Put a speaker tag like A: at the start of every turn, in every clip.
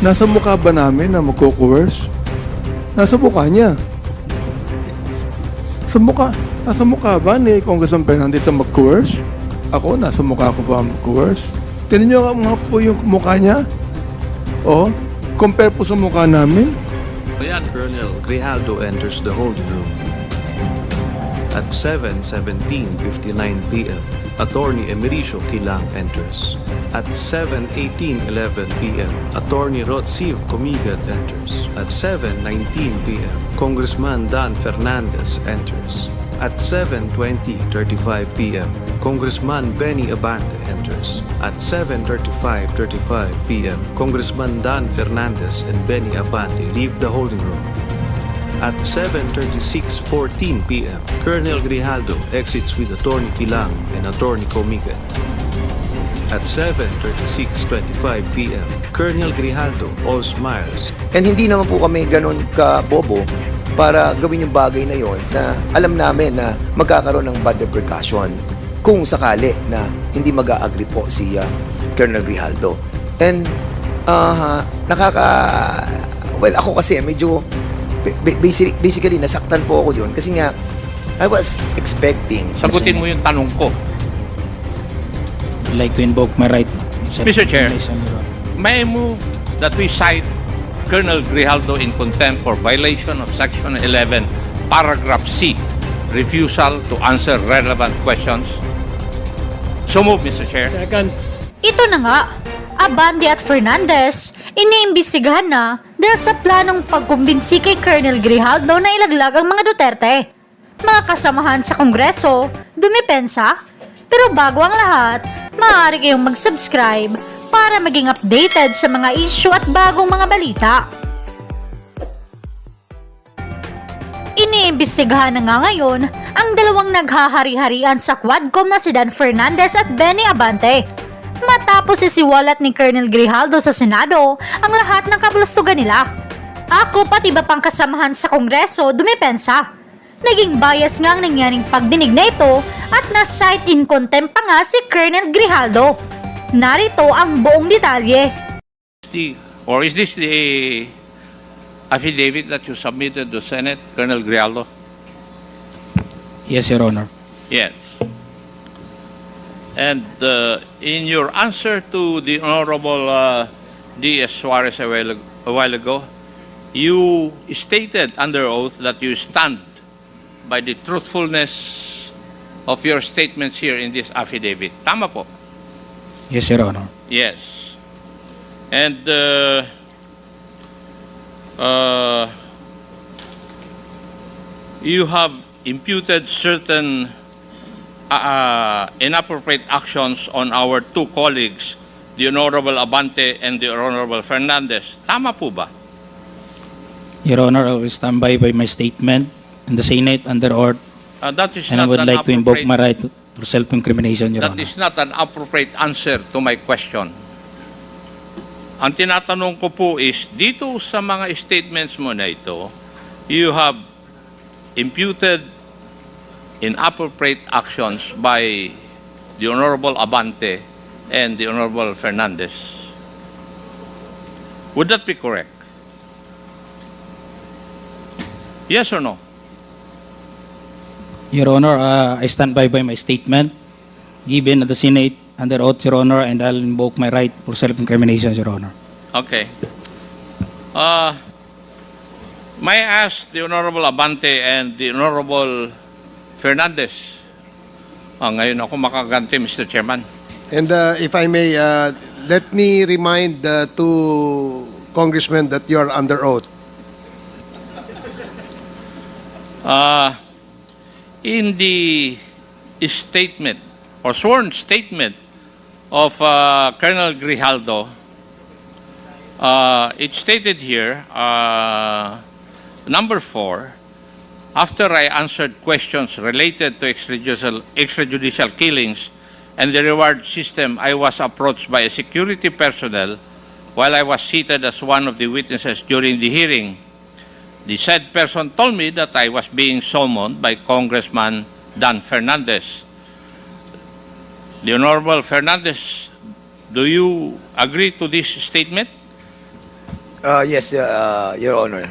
A: Nasa mukha ba namin na magko-coerce? Nasa mukha niya. Nasa mukha ba ni Congressman Fernandez na mag-coerce? Ako, nasa mukha ko ba mag-coerce? Tignan niyo nga po yung mukha niya. O, compare po sa mukha namin.
B: Ayan, Colonel Grijaldo enters the holding room. At 7:17:59 p.m., Attorney Emericio Kilang enters. At 7:18:11 p.m., Attorney Rotsiv Comigat enters. At 7:19 p.m., Congressman Dan Fernandez enters. At 7:20:35 p.m., Congressman Benny Abante enters. At 7:35:35 p.m., Congressman Dan Fernandez and Benny Abante leave the holding room. At 7:36:14 p.m., Colonel Grijaldo exits with Attorney Kilang and Attorney Comigat. At 7:36:25 p.m., Colonel Grijaldo all smiles.
C: And hindi naman po kami ganun ka-bobo para gawin yung bagay na yon na alam namin na magkakaroon ng bad repercussion kung sakali na hindi mag-a-agree po si Colonel Grijaldo. And well, ako kasi medyo basically nasaktan po ako doon kasi nga I was expecting.
D: Sagutin mo yung tanong ko.
E: I'd like to invoke my right.
D: Mr. Chair, may I move that we cite Colonel Grijaldo in contempt for violation of Section 11, Paragraph C, refusal to answer relevant questions? So move, Mr. Chair.
E: Second.
F: Ito na nga, Abante at Fernandez, iniimbestigahan na dahil sa planong pagkumbinsi kay Colonel Grijaldo na ilaglag ang mga Duterte. Mga kasamahan sa Kongreso, dumipensa, pero bago ang lahat, maaari kayong mag-subscribe para maging updated sa mga issue at bagong mga balita. Iniimbestigahan na nga ngayon ang dalawang naghahari-harian sa Quadcom na si Dan Fernandez at Benny Abante. Matapos isisiwalat ni Colonel Grijaldo sa Senado ang lahat ng kabulustugan nila. Ako pati iba pang kasamahan sa Kongreso dumipensa. Naging bias nga ang nangyaring pagdinig na ito at na-cite in contempt pa nga si Colonel Grijaldo. Narito ang buong detalye.
D: Is this the affidavit that you submitted to Senate, Colonel Grijaldo?
E: Yes, Your Honor.
D: Yes. And in your answer to the Honorable D.S. Suarez a while ago, you stated under oath that you stand by the truthfulness of your statements here in this affidavit. Tama po?
E: Yes, Your Honor.
D: Yes. And you have imputed certain inappropriate actions on our two colleagues, the Honorable Abante and the Honorable Fernandez. Tama po ba?
E: Your Honor, I will stand by my statement in the Senate under oath,
D: That is
E: and I
D: not
E: would
D: an
E: like to invoke
D: appropriate-
E: my right to self-incrimination, Your
D: That
E: Honor.
D: is not an appropriate answer to my question. Ang tinatanong ko po is, dito sa mga statements mo na ito, you have imputed inappropriate actions by the Honorable Abante and the Honorable Fernandez. Would that be correct? Yes or no?
E: Your Honor, I stand by my statement given at the Senate under oath, Your Honor, and I'll invoke my right for self-incrimination, Your Honor.
D: Okay. May I ask the Honorable Abante and the Honorable Fernandez? Ngayon ako makaganti, Mr. Chairman.
G: And if I may, let me remind the two congressmen that you are under oath.
D: In the statement or sworn statement of Colonel Grijaldo, it stated here, number 4, after I answered questions related to extrajudicial killings and the reward system, I was approached by a security personnel while I was seated as one of the witnesses during the hearing. The said person told me that I was being summoned by Congressman Dan Fernandez. The Honorable Fernandez, do you agree to this statement?
C: Yes, Your Honor.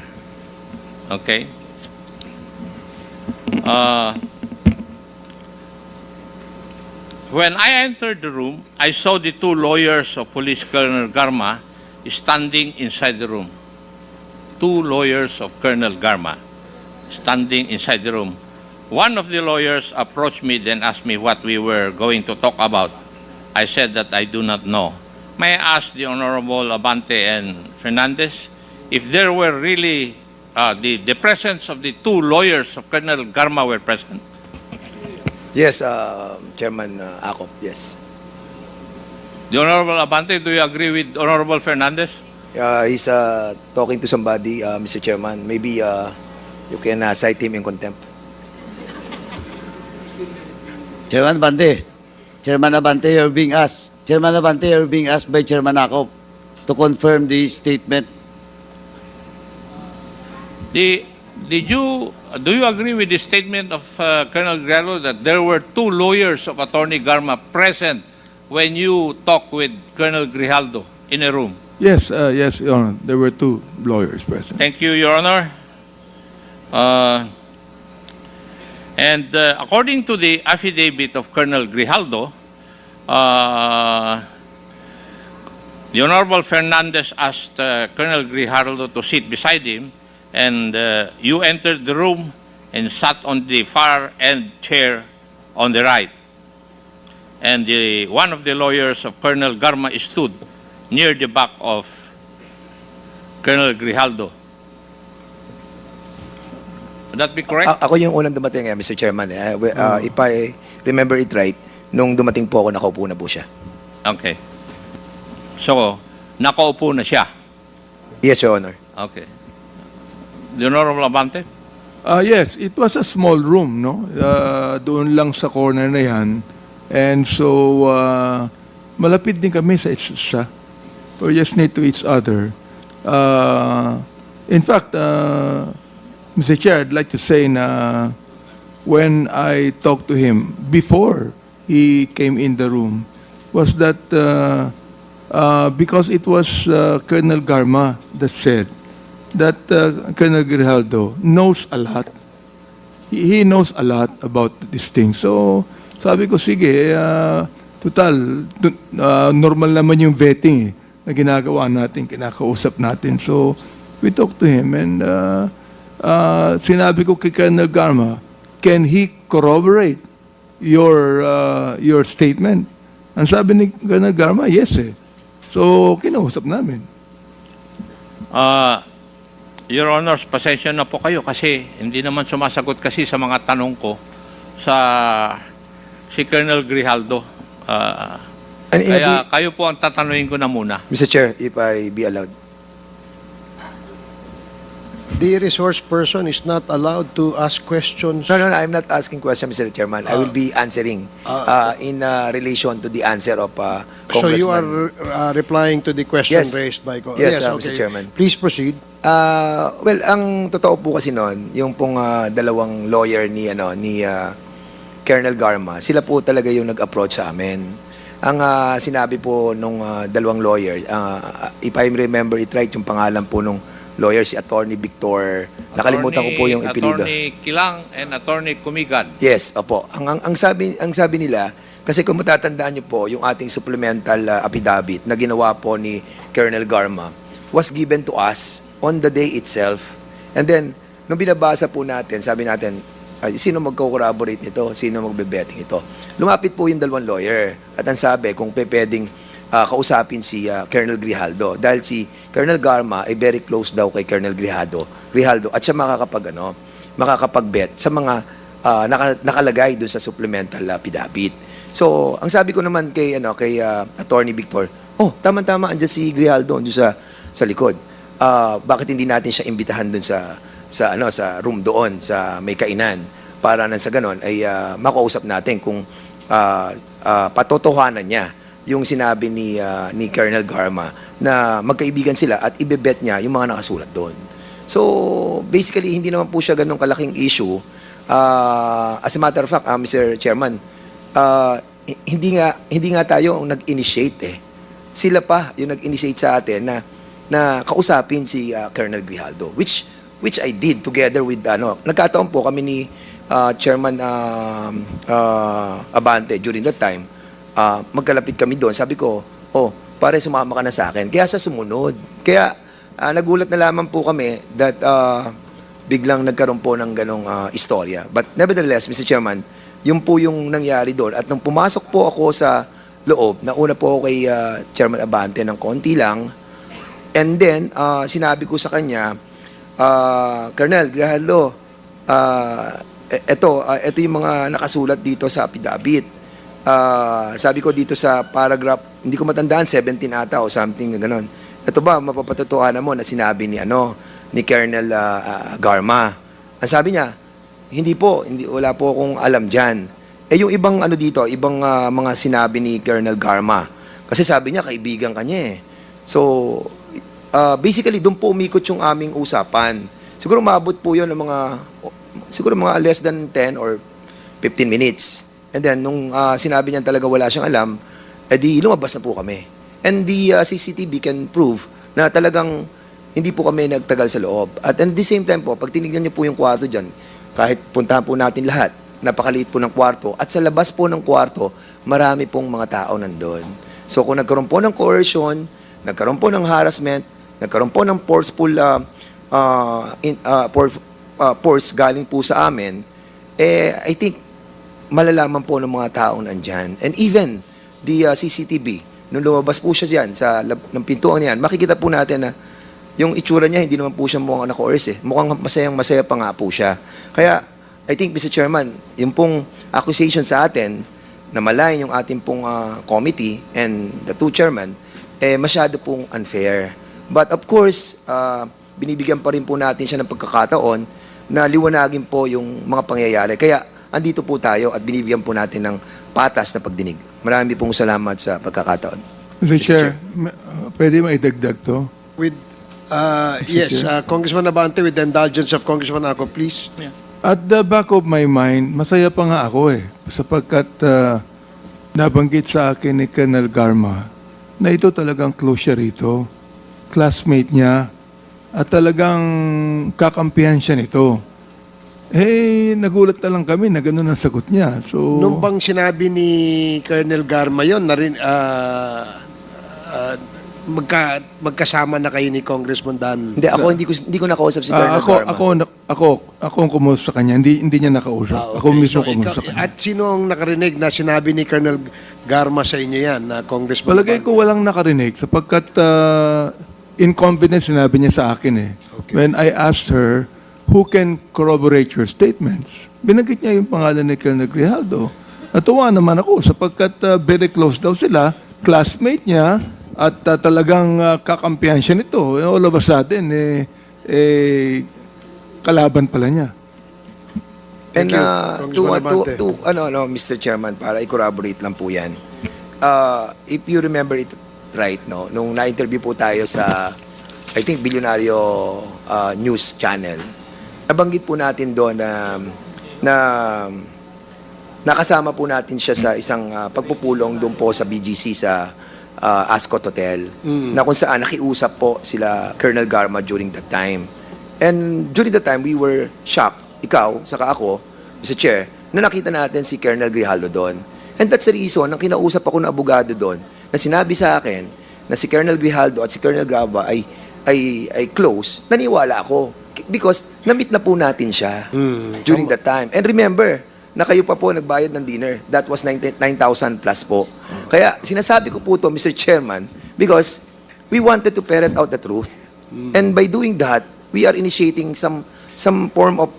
D: Okay. When I entered the room, I saw the two lawyers of Police Colonel Garma standing inside the room. Two lawyers of Colonel Garma standing inside the room. One of the lawyers approached me, then asked me what we were going to talk about. I said that I do not know. May I ask the Honorable Abante and Fernandez if there were really the presence of the two lawyers of Colonel Garma were present?
C: Yes, Chairman Akop, yes.
D: The Honorable Abante, do you agree with Honorable Fernandez?
C: He's talking to somebody, Mr. Chairman. Maybe you can cite him in contempt.
H: Chairman Abante, Chairman Abante, you're being asked. Chairman Abante, you're being asked by Chairman Akop to confirm the statement.
D: Do you agree with the statement of Colonel Grijaldo that there were two lawyers of Attorney Garma present when you talked with Colonel Grijaldo in a room?
A: Yes, yes, Your Honor. There were two lawyers present.
D: Thank you, Your Honor. According to the affidavit of Colonel Grijaldo, the Honorable Fernandez asked Colonel Grijaldo to sit beside him, and you entered the room and sat on the far end chair on the right. And one of the lawyers of Colonel Garma stood near the back of Colonel Grijaldo. Would that be correct?
C: Ako yung unang dumating, Mr. Chairman. If I remember it right, nung dumating po ako, nakaupo na po siya.
D: Okay. So, nakaupo na siya.
C: Yes, Your Honor.
D: Okay. The Honorable Abante?
A: Yes, it was a small room, no? Doon lang sa corner na yan. And so, malapit din kami sa isa. We're just near to each other. In fact, Mr. Chair, I'd like to say na when I talked to him before he came in the room, was that because it was Colonel Garma that said that Colonel Grijaldo knows a lot. He knows a lot about this thing. So, sabi ko, sige, total, normal naman yung vetting na ginagawa natin, kinakausap natin. So, we talked to him and sinabi ko kay Colonel Garma, can he corroborate your statement? Ang sabi ni Colonel Garma, yes eh. So, kinausap namin.
D: Your Honors, pasensya na po kayo kasi hindi naman sumasagot kasi sa mga tanong ko si Colonel Grijaldo. Kaya kayo po ang tatanungin ko na muna.
C: Mr. Chair, if I be allowed.
G: The resource person is not allowed to ask questions.
C: No, I'm not asking questions, Mr. Chairman. I will be answering in relation to the answer of Congressman.
G: So you are replying to the question
C: Yes.
G: raised by
C: Yes, Mr. Chairman.
G: Please proceed.
C: Well, ang totoo po kasi noon, yung pong dalawang lawyer ni Colonel Garma, sila po talaga yung nag-approach sa amin. Ang sinabi po nung dalawang lawyer, if I remember it right, yung pangalan po nung lawyer si Attorney Victor. Nakalimutan ko po yung ipilido.
D: Attorney Kilang and Attorney Kumigan.
C: Yes, opo. Ang sabi nila, kasi kung matatandaan niyo po, yung ating supplemental affidavit na ginawa po ni Colonel Garma was given to us on the day itself. And then, nung binabasa po natin, sabi natin, sino magko-corroborate nito? Sino magbe-betting ito? Lumapit po yung dalawang lawyer. At ang sabi, kung pwedeng kausapin si Colonel Grijaldo. Dahil si Colonel Garma ay very close daw kay Colonel Grijaldo. At siya makakapag-bet sa mga nakalagay doon sa supplemental affidavit. So, ang sabi ko naman kay Attorney Victor, tama-tama, andyan si Grijaldo, andyan sa likod. Bakit hindi natin siya imbitahan doon sa room doon, sa may kainan, para nang sa ganon ay makausap natin kung patotohanan niya yung sinabi ni Colonel Garma na magkaibigan sila at ibebet niya yung mga nakasulat doon. So, basically, hindi naman po siya ganun kalaking issue. As a matter of fact, Mr. Chairman, hindi nga tayo ang nag-initiate eh. Sila pa yung nag-initiate sa atin na na kausapin si Colonel Grijaldo, which I did together with nagkataon po kami ni Chairman Abante during that time. Magkalapit kami doon. Sabi ko, pare, sumama ka na sa akin. Kaya sa sumunod. Kaya nagulat na lamang po kami that biglang nagkaroon po ng ganong istorya. But nevertheless, Mr. Chairman, yun po yung nangyari doon. At nung pumasok po ako sa loob, nauna po ako kay Chairman Abante ng konti lang. And then, sinabi ko sa kanya, Kernel, Grijaldo, ito yung mga nakasulat dito sa affidavit. Sabi ko dito sa paragraph, hindi ko matandaan, 17 ata o something na gano'n. Ito ba, mapapatotohanan mo na sinabi ni Kernel Garma? Ang sabi niya, wala po akong alam dyan. Yung ibang dito, ibang mga sinabi ni Kernel Garma. Kasi sabi niya, kaibigan kanya eh. So, basically, doon po umikot yung aming usapan. Siguro maabot po yun ng mga less than 10 or 15 minutes. And then, nung sinabi niya talaga wala siyang alam, edi lumabas na po kami. And the CCTV can prove na talagang hindi po kami nagtagal sa loob. At the same time po, pag tinignan niyo po yung kwarto dyan, kahit puntahan po natin lahat, napakaliit po ng kwarto. At sa labas po ng kwarto, marami pong mga tao nandun. So kung nagkaroon po ng coercion, nagkaroon po ng harassment, nagkaroon po ng forceful force galing po sa amin, I think malalaman po ng mga taong nandyan. And even the CCTV, nung lumabas po siya dyan sa ng pintuan niyan, makikita po natin na yung itsura niya, hindi naman po siya mukhang na-coerce eh. Mukhang masayang-masaya pa nga po siya. Kaya, I think, Mr. Chairman, yung pong accusation sa atin, na malayan yung ating pong committee and the two chairman, masyado pong unfair. But of course, binibigyan pa rin po natin siya ng pagkakataon na liwanagin po yung mga pangyayari. Kaya, andito po tayo at binibigyan po natin ng patas na pagdinig. Marami pong salamat sa pagkakataon.
A: Mr. Chair, pwede maidagdag to?
G: With, yes, Congressman Abante, with the indulgence of Congressman Ako, please.
A: At the back of my mind, masaya pa nga ako sapagkat nabanggit sa akin ni Colonel Garma na ito talagang close siya rito, classmate niya, at talagang kakampihan siya nito. Nagulat na lang kami na gano'n ang sagot niya. So,
G: Nung bang sinabi ni Colonel Garma yun, magkasama na kayo ni Congressman Dan?
C: Hindi, ako hindi ko nakausap si Colonel Garma.
A: Ako ang kumusta sa kanya, hindi niya nakausap. Ako mismo kumusta sa kanya.
G: At sino ang nakarinig na sinabi ni Colonel Garma sa inyo yan, na Congressman?
A: Palagay ko walang nakarinig sapagkat in confidence sinabi niya sa akin
G: Okay.
A: When I asked her, who can corroborate your statements? Binanggit niya yung pangalan ni Colonel Grijaldo. Natuwa naman ako sapagkat very close daw sila, classmate niya, at talagang kakampihan siya nito. All of a sudden, kalaban pala niya.
C: And
G: Congressman Abante.
C: Mr. Chairman, para i-corroborate lang po yan. If you remember it right, nung na-interview po tayo sa, I think, Bilyonaryo News Channel, nabanggit po natin doon na nakasama po natin siya sa isang pagpupulong doon po sa BGC sa Ascot Hotel, na kung saan nakiusap po sila Colonel Garma during that time. And during that time, we were shocked, ikaw, saka ako, Mr. Chair, na nakita natin si Colonel Grijaldo doon. And that's the reason, nang kinausap ako ng abogado doon, na sinabi sa akin na si Colonel Grijaldo at si Colonel Garma ay close, naniwala ako. Because na-meet na po natin siya during that time. And remember, na kayo pa po nagbayad ng dinner. That was 9,000 plus po. Kaya sinasabi ko po to, Mr. Chairman, because we wanted to ferret out the truth. And by doing that, we are initiating some form of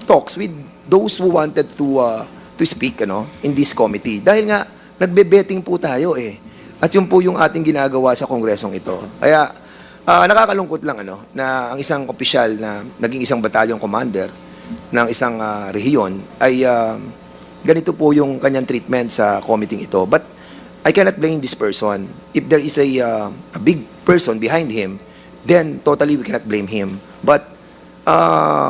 C: talks with those who wanted to speak in this committee. Dahil nga, nagbe-betting po tayo At yun po yung ating ginagawa sa kongresong ito. Kaya, nakakalungkot lang na ang isang opisyal na naging isang battalion commander ng isang rehiyon ay ganito po yung kanyang treatment sa committee ito. But I cannot blame this person. If there is a big person behind him, then totally we cannot blame him. But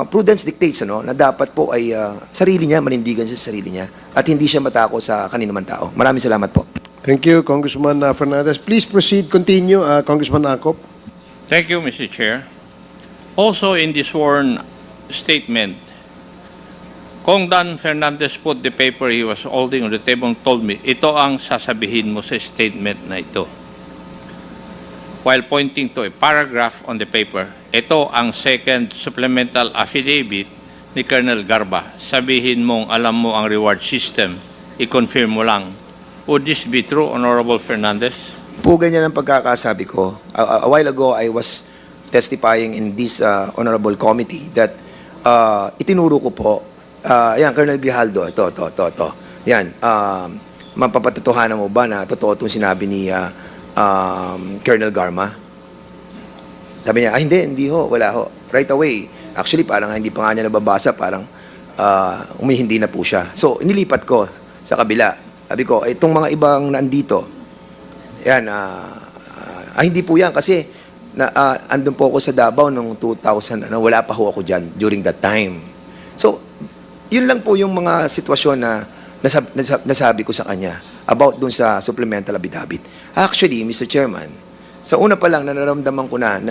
C: prudence dictates na dapat po ay sarili niya, manindigan siya sa sarili niya at hindi siya matako sa kaninuman tao. Maraming salamat po.
G: Thank you, Congressman Fernandez. Please proceed, continue, Congressman Akop.
D: Thank you, Mr. Chair. Also in the sworn statement, Kong Dan Fernandez put the paper he was holding on the table and told me, ito ang sasabihin mo sa statement na ito. While pointing to a paragraph on the paper, ito ang second supplemental affidavit ni Colonel Garba. Sabihin mong alam mo ang reward system, i-confirm mo lang. Would this be true, Honorable Fernandez?
C: Po ganyan ang pagkakasabi ko. A while ago, I was testifying in this honorable committee that itinuro ko po, yan, Colonel Grijaldo, ito. Yan, mapapatotohanan mo ba na totoo itong sinabi ni Colonel Garma? Sabi niya, hindi ho, wala ho. Right away. Actually, parang hindi pa nga niya nababasa, parang umihindi na po siya. So, inilipat ko sa kabila. Sabi ko, itong mga ibang nandito, yan, hindi po yan kasi andun po ako sa Davao noong 2000, wala pa ho ako dyan during that time. So, yun lang po yung mga sitwasyon na nasabi ko sa kanya about dun sa supplemental affidavit. Actually, Mr. Chairman, sa una pa lang nararamdaman ko na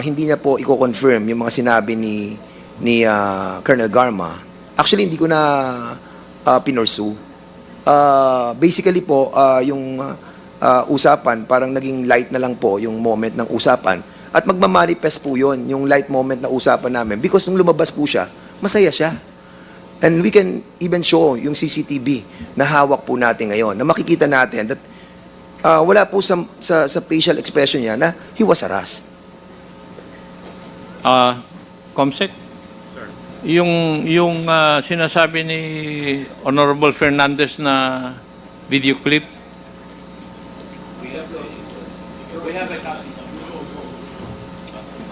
C: hindi niya po i-confirm yung mga sinabi ni Colonel Garma. Actually, hindi ko na pinursue. Basically po, yung usapan, parang naging light na lang po yung moment ng usapan. At magmamanifest po yun, yung light moment na usapan namin. Because nung lumabas po siya, masaya siya. And we can even show yung CCTV na hawak po natin ngayon, na makikita natin that wala po sa facial expression niya na he was harassed.
D: Comsec? Yung sinasabi ni Honorable Fernandez na video clip,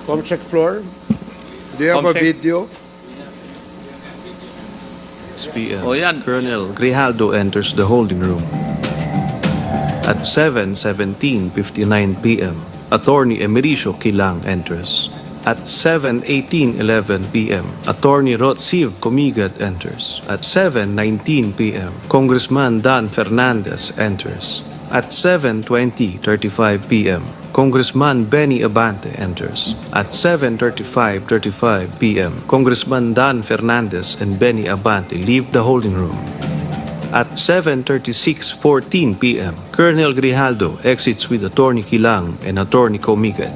G: Comsec floor. Do you have a
D: Comsec.
G: video?
B: PM.
D: Oh, yan.
B: Colonel Grijaldo enters the holding room. At 7:17:59 p.m., Attorney Emericio Kilang enters. At 7:18:11 p.m., Attorney Rotsiv Comigat enters. At 7:19 p.m., Congressman Dan Fernandez enters. At 7:20:35 p.m., Congressman Benny Abante enters. At 7:35:35 p.m., Congressman Dan Fernandez and Benny Abante leave the holding room. At 7:36:14 p.m., Colonel Grijaldo exits with Attorney Kilang and Attorney Comigat.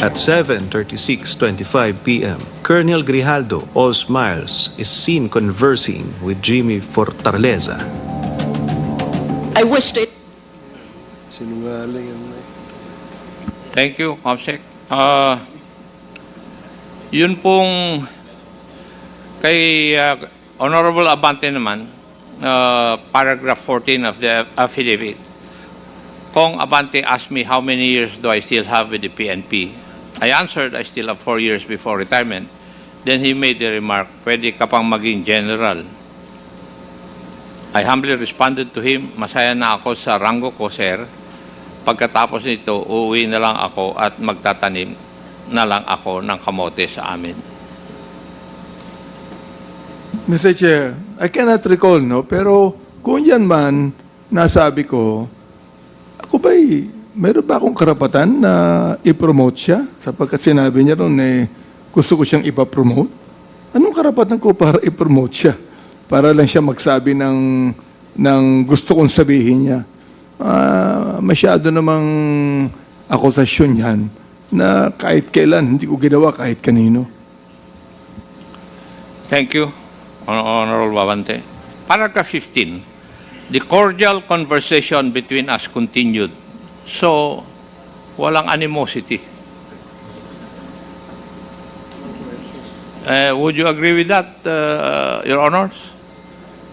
B: At 7:36:25 p.m., Colonel Grijaldo, all smiles, is seen conversing with Jimmy Fortaleza.
I: I wished it.
G: Sinungaling yan.
D: thank you, Comsec. Yun pong kay Honorable Abante naman, paragraph 14 of the affidavit. Kong Abante asked me how many years do I still have with the PNP. I answered I still have 4 years before retirement. Then he made the remark, pwede ka pang maging general. I humbly responded to him, masaya na ako sa ranggo ko, sir. Pagkatapos nito, uuwi na lang ako at magtatanim na lang ako ng kamote sa amin.
A: Mr. Chair, I cannot recall, no? Pero kung yan man, nasabi ko, ako ba'y, meron ba akong karapatan na i-promote siya? Sapagkat sinabi niya ron, gusto ko siyang ipapromote. Anong karapatan ko para i-promote siya? Para lang siya magsabi ng gusto kong sabihin niya. Masyado namang akusasyon yan na kahit kailan, hindi ko ginawa kahit kanino.
D: Thank you, Honorable Abante. Paragraph 15. The cordial conversation between us continued. So, walang animosity. Would you agree with that, Your Honors?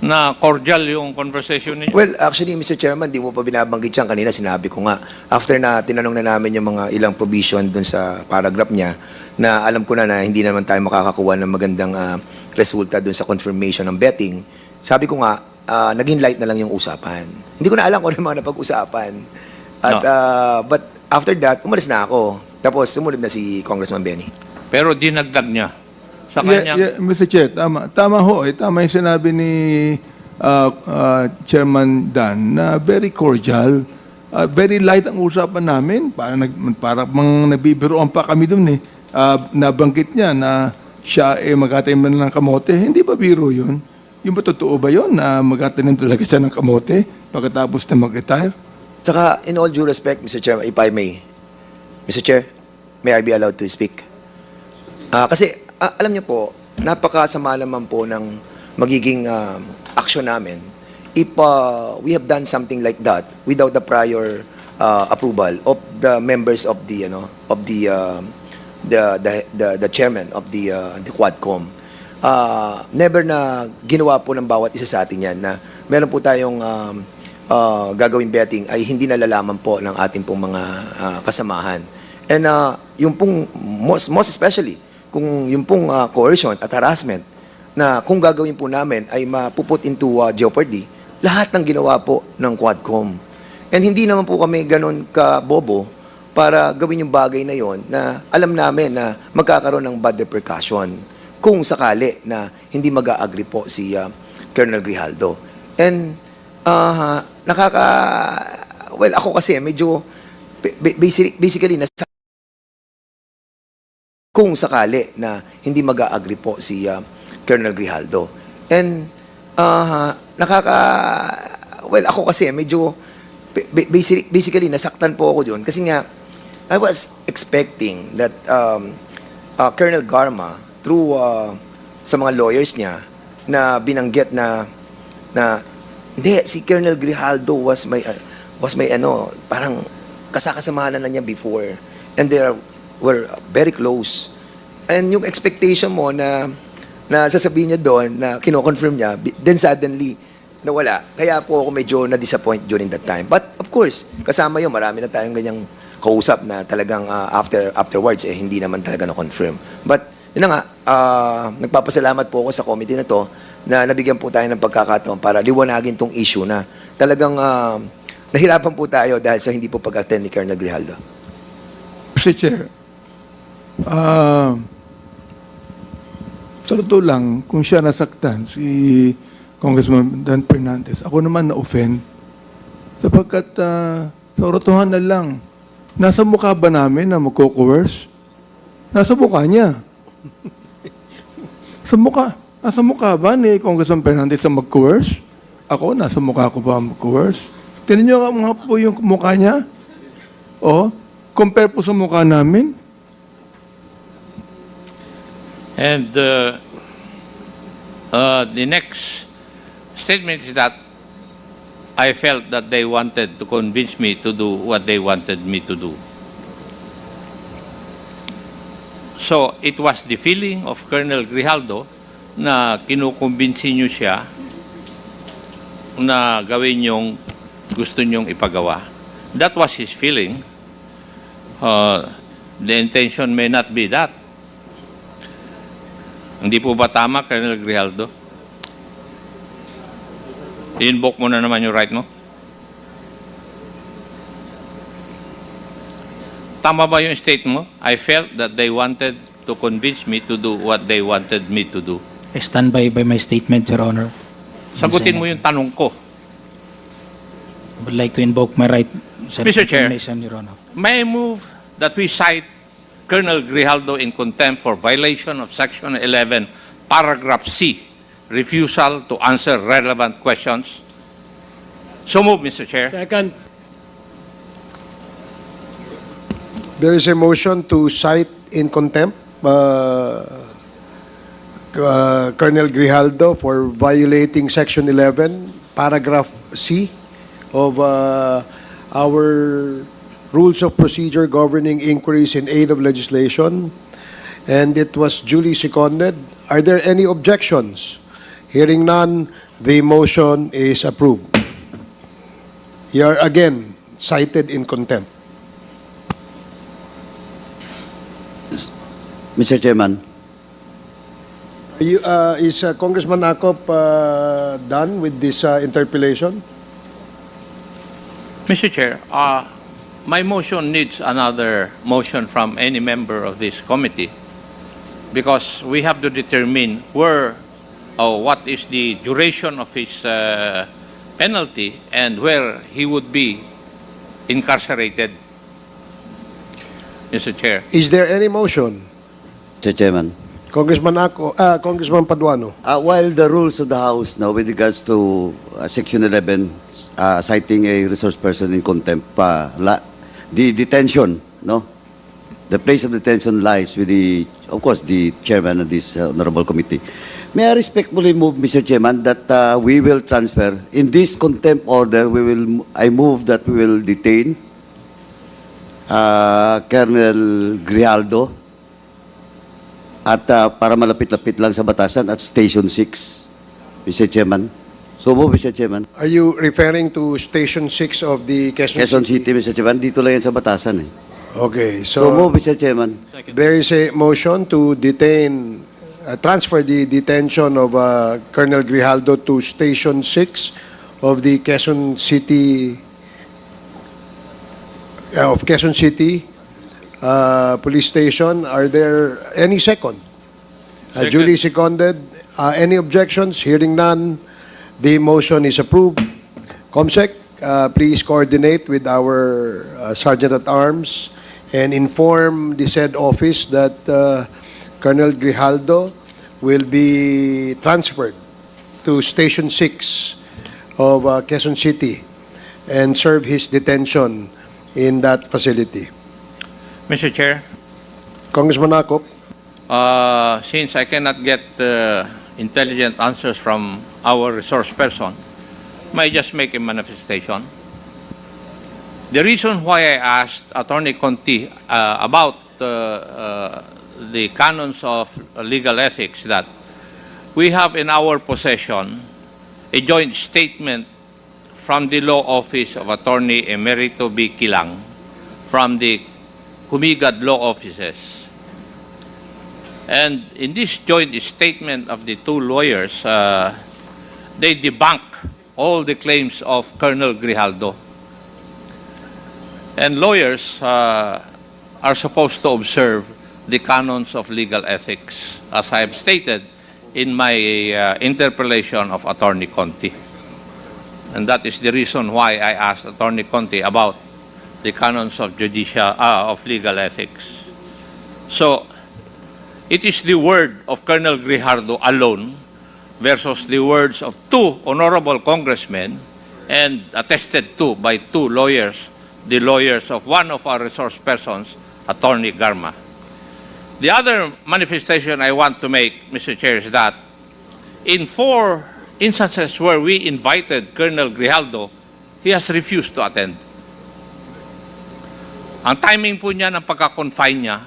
D: Na cordial yung conversation niyo?
C: Well, actually, Mr. Chairman, di mo pa binabanggit yan. Kanina sinabi ko nga, after na tinanong na namin yung mga ilang provision dun sa paragraph niya, na alam ko na hindi naman tayo makakakuha ng magandang resulta dun sa confirmation ng betting, sabi ko nga, naging light na lang yung usapan. Hindi ko na alam kung ano mga napag-usapan. At, but after that, umalis na ako. Tapos, sumunod na si Congressman Benny.
D: Pero dinagdag niya sa kanyang...
A: Mr. Chair, tama. Tama ho. Tama yung sinabi ni Chairman Dan, na very cordial. Very light ang usapan namin. Para nabibiroan pa kami dun eh. Nabanggit niya na siya magtatanim na ng kamote. Hindi ba biro yun? Yung ba totoo ba yun na magtatanim talaga siya ng kamote pagkatapos na mag-retire?
C: Saka, in all due respect, Mr. Chair, if I may, Mr. Chair, may I be allowed to speak? Kasi, alam niyo po, napakasama naman po ng magiging action namin if we have done something like that without the prior approval of the members of the the chairman of the Quadcom. Never na ginawa po ng bawat isa sa atin yan na meron po tayong gagawing betting ay hindi nalalaman po ng ating pong mga kasamahan. And yung pong most especially kung yung pong coercion at harassment na kung gagawin po namin ay mapuput into jeopardy lahat ng ginawa po ng Quadcom. And hindi naman po kami ganun ka-bobo para gawin yung bagay na yon na alam namin na magkakaroon ng bad repercussion kung sakali na hindi mag-a-agree po si Kernel Grijaldo. And well, ako kasi medyo basically nasa kung sakali na hindi mag-a-agree po si Kernel Grijaldo. And well, ako kasi medyo basically nasaktan po ako doon kasi nga I was expecting that Colonel Garma through sa mga lawyers niya na binanggit na hindi, si Colonel Grijaldo was my parang kasakasamahan na niya before and they were very close. And yung expectation mo na sasabihin niya doon na kino-confirm niya, then suddenly nawala. Kaya po ako medyo na-disappoint during that time. But of course, kasama yun, marami na tayong ganyang kausap na talagang afterwards hindi naman talaga na-confirm. But yun na nga, nagpapasalamat po ako sa committee na to na nabigyan po tayo ng pagkakataon para liwanagin tong issue na talagang nahirapan po tayo dahil sa hindi po pag-attend ni Colonel Grijaldo.
A: Mr. Chair, sa totoo lang, kung siya nasaktan, si Congressman Dan Fernandez, ako naman na-offend. Sapagkat sa ototohan na lang, nasa mukha ba namin na magko-coerce? Nasa mukha niya. Sa mukha. Nasa mukha ba ni Congressman Fernandez na mag-coerce? Ako, nasa mukha ko ba mag-coerce? Tignan niyo nga po yung mukha niya. Compare po sa mukha namin.
D: And the next statement is that I felt that they wanted to convince me to do what they wanted me to do. So, it was the feeling of Colonel Grijaldo na kinukumbinsi niyo siya na gawin yung gusto niyong ipagawa. That was his feeling. The intention may not be that. Hindi po ba tama, Colonel Grijaldo? I-invoke mo na naman yung right mo. Tama ba yung state mo? I felt that they wanted to convince me to do what they wanted me to do.
E: I stand by my statement, Your Honor.
D: Sagutin mo yung tanong ko.
E: I would like to invoke my right
D: Mr. Chair.
E: Your Honor.
D: May I move that we cite Colonel Grijaldo in contempt for violation of Section 11, Paragraph C, refusal to answer relevant questions. So move, Mr. Chair.
G: Second. There is a motion to cite in contempt Colonel Grijaldo for violating Section 11, Paragraph C of our Rules of Procedure Governing Inquiries in Aid of Legislation, and it was duly seconded. Are there any objections? Hearing none, the motion is approved. You are again cited in contempt.
H: Mr. Chairman,
G: Is Congressman Akop done with this interpellation?
D: Mr. Chair, my motion needs another motion from any member of this committee because we have to determine where what is the duration of his penalty and where he would be incarcerated. Mr. Chair.
G: Is there any motion?
H: Mr. Chairman.
G: Congressman Paduano.
H: While the rules of the House now with regards to Section 11, citing a resource person in contempt, the detention, no? The place of detention lies with of course, the chairman of this honorable committee. May I respectfully move, Mr. Chairman, that we will transfer, in this contempt order, I move that we will detain Colonel Grijaldo at para malapit-lapit lang sa batasan at Station 6, Mr. Chairman. So move, Mr. Chairman.
G: Are you referring to Station 6 of the
H: Quezon City, Mr. Chairman. Dito lang yan sa batasan eh.
G: Okay,
H: So move, Mr. Chairman.
G: there is a motion to detain, transfer the detention of Colonel Grijaldo to Station 6 of the Quezon City Police Station. Are there any second? Duly seconded. Any objections? Hearing none, the motion is approved. Comsec, please coordinate with our Sergeant at Arms and inform the said office that Colonel Grijaldo will be transferred to Station 6 of Quezon City and serve his detention in that facility.
D: Mr. Chair,
G: Congressman Akop.
D: since I cannot get intelligent answers from our resource person, may I just make a manifestation? The reason why I asked Attorney Conti about the canons of legal ethics that we have in our possession a joint statement from the law office of Attorney Emerito B. Kilang from the Kumigad law offices. And in this joint statement of the two lawyers, they debunk all the claims of Colonel Grijaldo. And lawyers are supposed to observe the canons of legal ethics, as I have stated in my interpellation of Attorney Conti. And that is the reason why I asked Attorney Conti about the canons of legal ethics. So, it is the word of Colonel Grijaldo alone versus the words of two honorable congressmen and attested to by two lawyers, the lawyers of one of our resource persons, Attorney Garma. The other manifestation I want to make, Mr. Chair, is that in 4 instances where we invited Colonel Grijaldo, he has refused to attend. Ang timing po niya ng pagka-confine niya,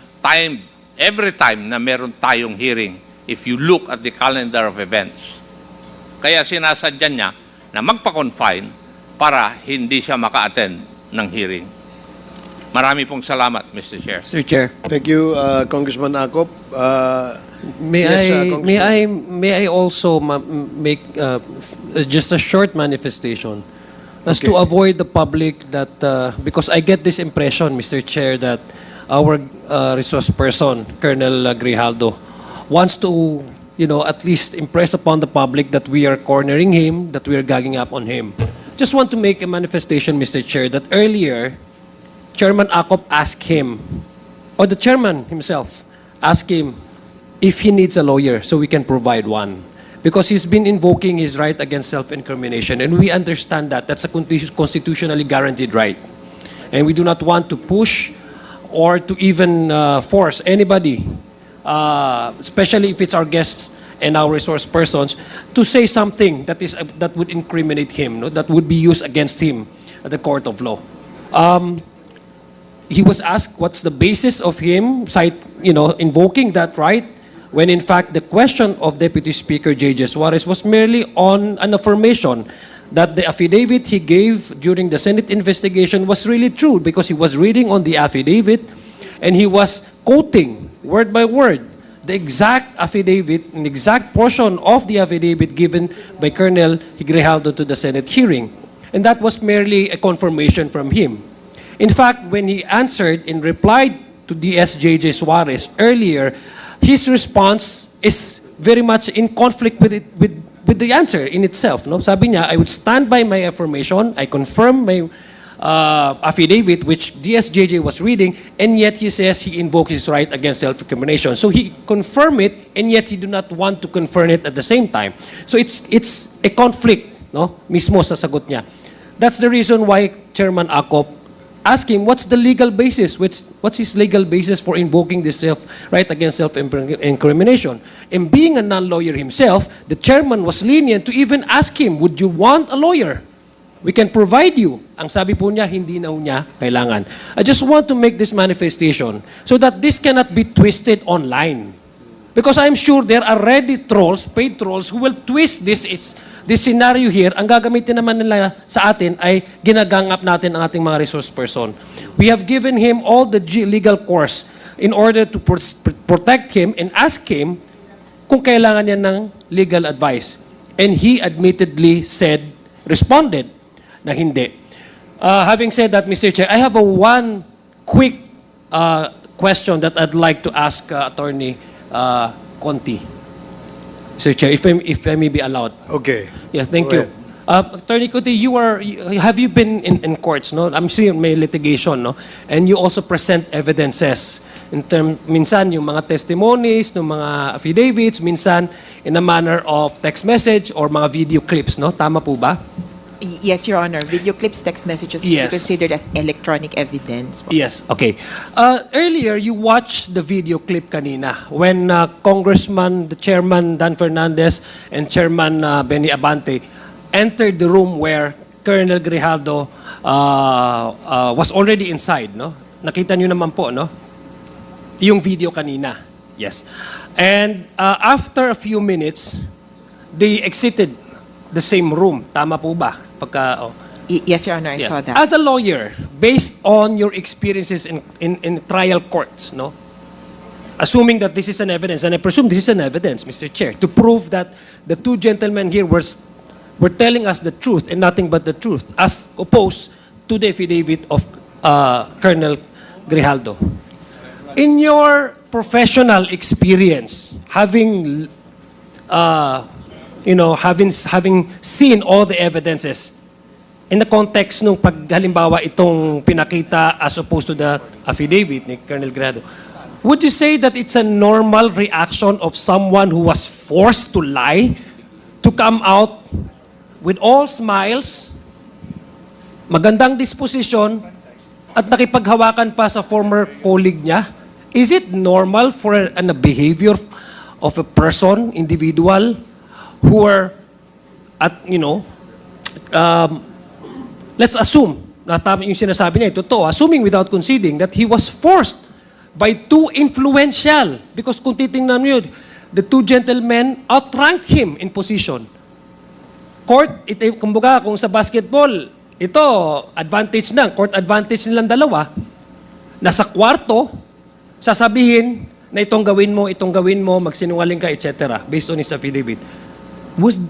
D: every time na meron tayong hearing, if you look at the calendar of events. Kaya sinasadya niya na magpa-confine para hindi siya maka-attend ng hearing. Marami pong salamat, Mr. Chair.
J: Sir Chair,
G: Thank you, Congressman Akop.
J: may
G: Yes,
J: I may I also make just a short manifestation as
G: Okay.
J: to avoid the public that because I get this impression, Mr. Chair, that our resource person, Colonel Grijaldo, wants to, at least impress upon the public that we are cornering him, that we are gagging up on him. Just want to make a manifestation, Mr. Chair, that earlier, Chairman Akop asked him, or the chairman himself asked him if he needs a lawyer so we can provide one. Because he's been invoking his right against self-incrimination, and we understand that. That's a constitutionally guaranteed right. And we do not want to push or to even force anybody, especially if it's our guests and our resource persons, to say something that would incriminate him, that would be used against him at the court of law. He was asked what's the basis of him invoking that right, when in fact the question of Deputy Speaker J.J. Suarez was merely on an affirmation that the affidavit he gave during the Senate investigation was really true, because he was reading on the affidavit and he was quoting word by word the exact affidavit, an exact portion of the affidavit given by Colonel Grijaldo to the Senate hearing. And that was merely a confirmation from him. In fact, when he answered and replied to DS J.J. Suarez earlier, his response is very much in conflict with it, with the answer in itself. No? Sabi niya, I would stand by my affirmation, I confirm my affidavit which DSJJ was reading, and yet he says he invoked his right against self-incrimination. So he confirmed it, and yet he do not want to confirm it at the same time. So it's a conflict, no? Mismo sa sagot niya. That's the reason why Chairman Acop asked him, what's the legal basis? What's his legal basis for invoking this right against self-incrimination? And being a non-lawyer himself, the chairman was lenient to even ask him, would you want a lawyer? We can provide you. Ang sabi po niya, hindi na niya kailangan. I just want to make this manifestation so that this cannot be twisted online. Because I'm sure there are already trolls, paid trolls, who will twist this scenario here. Ang gagamitin naman nila sa atin ay ginagangap natin ang ating mga resource person. We have given him all the legal course in order to protect him and ask him kung kailangan niya ng legal advice. And he admittedly responded na hindi. Having said that, Mr. Chair, I have one quick question that I'd like to ask Attorney Conti. Mr. Chair, if I may be allowed.
G: Okay.
J: Yeah, thank
G: Go
J: you. Attorney Conti, have you been in courts, no? I'm seeing may litigation, no? And you also present evidences minsan yung mga testimonies, ng mga affidavits, minsan in a manner of text message or mga video clips, no? Tama po ba?
I: Yes, Your Honor. Video clips, text messages
J: Yes.
I: are considered as electronic evidence.
J: Yes, okay. Earlier, you watched the video clip kanina when Congressman, the Chairman Dan Fernandez and Chairman Benny Abante entered the room where Colonel Grijaldo was already inside, no? Nakita niyo naman po, no? Yung video kanina. Yes. And after a few minutes, they exited the same room. Tama po ba?
I: Yes, Your Honor, I
J: Yes.
I: saw that.
J: As a lawyer, based on your experiences in trial courts, no? Assuming that this is an evidence, and I presume this is an evidence, Mr. Chair, to prove that the two gentlemen here were telling us the truth and nothing but the truth, as opposed to the affidavit of Colonel Grijaldo. In your professional experience, having having seen all the evidences in the context nung paghalimbawa itong pinakita as opposed to the affidavit ni Colonel Grijaldo, would you say that it's a normal reaction of someone who was forced to lie to come out with all smiles, magandang disposition, at nakipaghawakan pa sa former colleague niya? Is it normal for a behavior of a person, individual, who are let's assume na tama yung sinasabi niya, totoo, assuming without conceding that he was forced by two influential, because kung titingnan niyo, the two gentlemen outranked him in position. Court, kumbaga, kung sa basketball, ito, advantage na, court advantage nilang dalawa, nasa kwarto, sasabihin na itong gawin mo, magsinungaling ka, etc., based on his affidavit. Would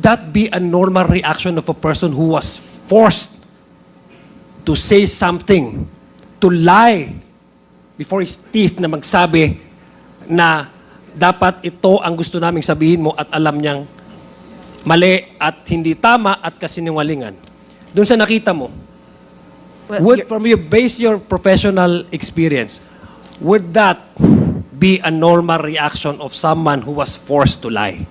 J: that be a normal reaction of a person who was forced to say something, to lie before his teeth na magsabi na dapat ito ang gusto naming sabihin mo at alam niyang mali at hindi tama at kasinungalingan? Doon sa nakita mo, from your professional experience, would that be a normal reaction of someone who was forced to lie?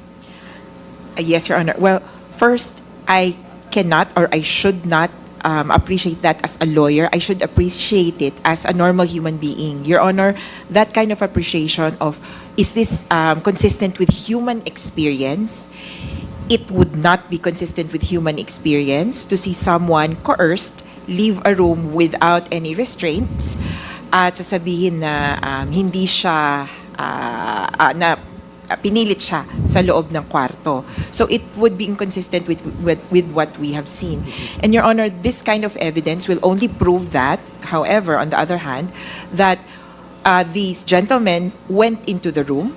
I: Yes, Your Honor. Well, first, I cannot or I should not appreciate that as a lawyer. I should appreciate it as a normal human being. Your Honor, that kind of appreciation of, is this consistent with human experience? It would not be consistent with human experience to see someone coerced leave a room without any restraints at sasabihin na hindi siya na pinilit siya sa loob ng kwarto. So it would be inconsistent with what we have seen. And Your Honor, this kind of evidence will only prove that, however, on the other hand, that these gentlemen went into the room,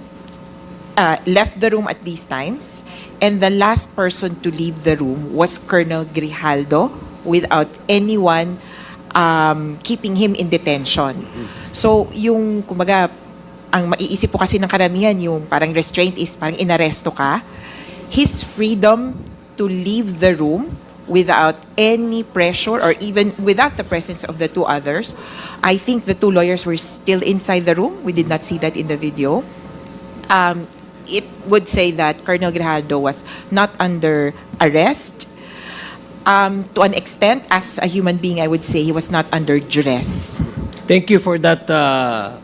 I: left the room at these times, and the last person to leave the room was Colonel Grijaldo without anyone keeping him in detention. So yung, kumbaga, ang maiisip po kasi ng karamihan, yung parang restraint is parang inaresto ka. His freedom to leave the room without any pressure or even without the presence of the two others. I think the two lawyers were still inside the room. We did not see that in the video. It would say that Colonel Grijaldo was not under arrest. To an extent, as a human being, I would say he was not under duress.
J: Thank you for that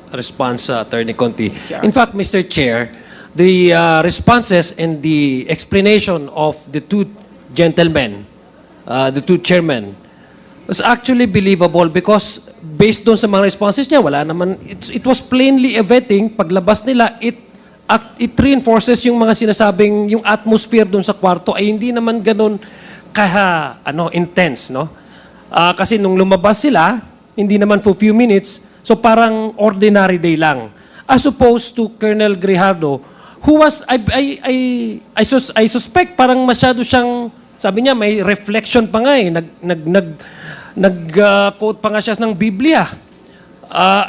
J: response, Attorney Conti.
I: Yes, Your
J: In fact, Mr. Chair, the responses and the explanation of the two gentlemen, the two chairmen, was actually believable because based doon sa mga responses niya, wala naman, it was plainly evident, paglabas nila, it reinforces yung mga sinasabing, yung atmosphere doon sa kwarto ay hindi naman ganun intense, no? Kasi nung lumabas sila, hindi naman for few minutes, so parang ordinary day lang. As opposed to Colonel Grijaldo, who was, I suspect, parang masyado siyang, sabi niya, may reflection pa nga eh, nag-quote pa nga siya ng Biblia.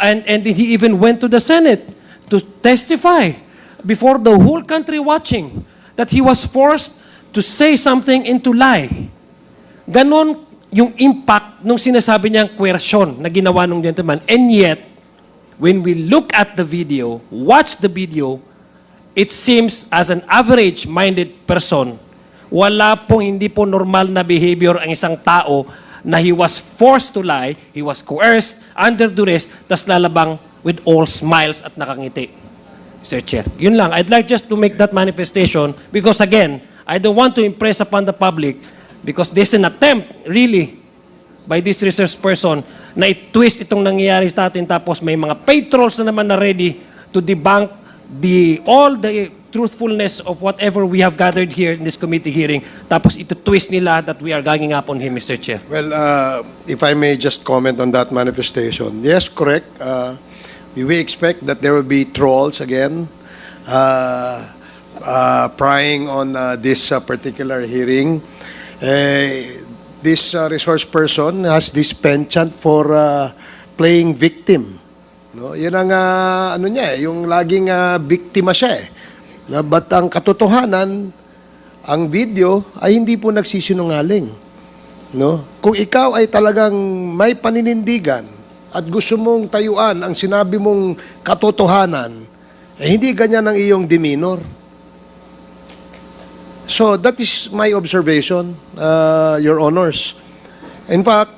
J: And he even went to the Senate to testify before the whole country watching that he was forced to say something and to lie. Ganon yung impact nung sinasabi niyang coercion na ginawa ng gentleman. And yet, when we look at the video, watch the video, it seems as an average-minded person, hindi po normal na behavior ang isang tao na he was forced to lie, he was coerced, under duress, tas lalabang with all smiles at nakangiti. Sir Chair. Yun lang. I'd like just to make that manifestation because again, I don't want to impress upon the public because there's an attempt, really, by this research person na i-twist itong nangyayari sa atin tapos may mga patrols na naman na ready to debunk all the truthfulness of whatever we have gathered here in this committee hearing tapos ito-twist nila that we are ganging up on him, Mr. Chair.
G: Well, if I may just comment on that manifestation. Yes, correct. We expect that there will be trolls again prying on this particular hearing. This resource person has this penchant for playing victim. No? Yan ang ano niya, yung laging biktima siya eh. But ang katotohanan, ang video ay hindi po nagsisinungaling. No? Kung ikaw ay talagang may paninindigan at gusto mong tayuan ang sinabi mong katotohanan, hindi ganyan ang iyong demeanor. So that is my observation, Your Honors. In fact,